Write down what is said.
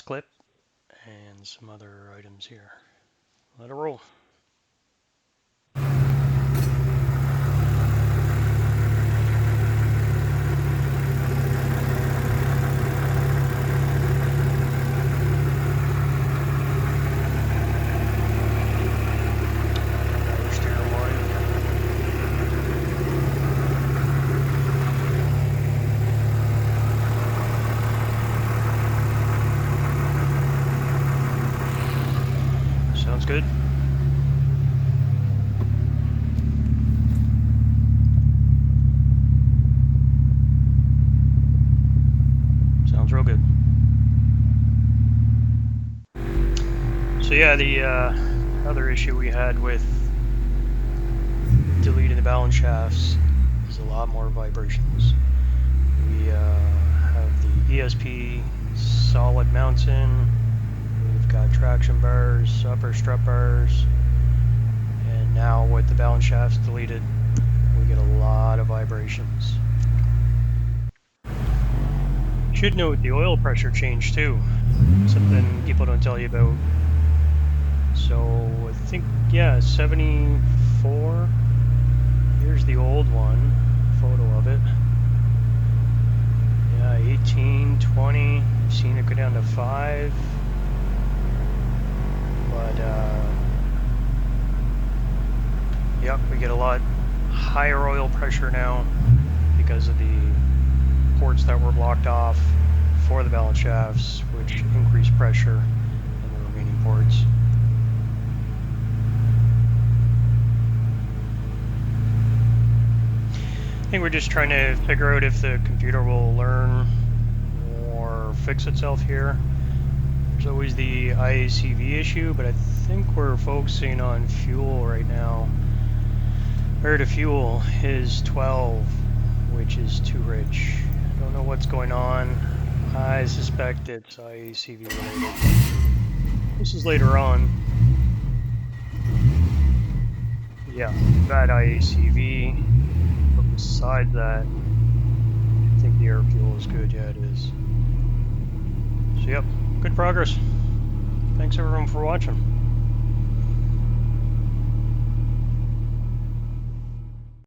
clip and some other items here. Let it roll. Sounds good. Sounds real good. So yeah, the other issue we had with deleting the balance shafts is a lot more vibrations. We have the ESP solid mounts in. We've got traction bars, upper strut bars, and now with the balance shafts deleted, we get a lot of vibrations. Should note the oil pressure change too, something people don't tell you about. So I think, yeah, 74. Here's the old one, photo of it. Yeah, 18, 20. I've seen it go down to 5. But, yep, we get a lot higher oil pressure now because of the ports that were blocked off for the balance shafts, which increase pressure in the remaining ports. I think we're just trying to figure out if the computer will learn or fix itself here. There's always the IACV issue, but I think we're focusing on fuel right now. Air to fuel is 12, which is too rich. I don't know what's going on. I suspect it's IACV related. This is later on. Yeah, bad IACV. But besides that, I think the air fuel is good. Yeah, it is. So yep, good progress. Thanks everyone for watching.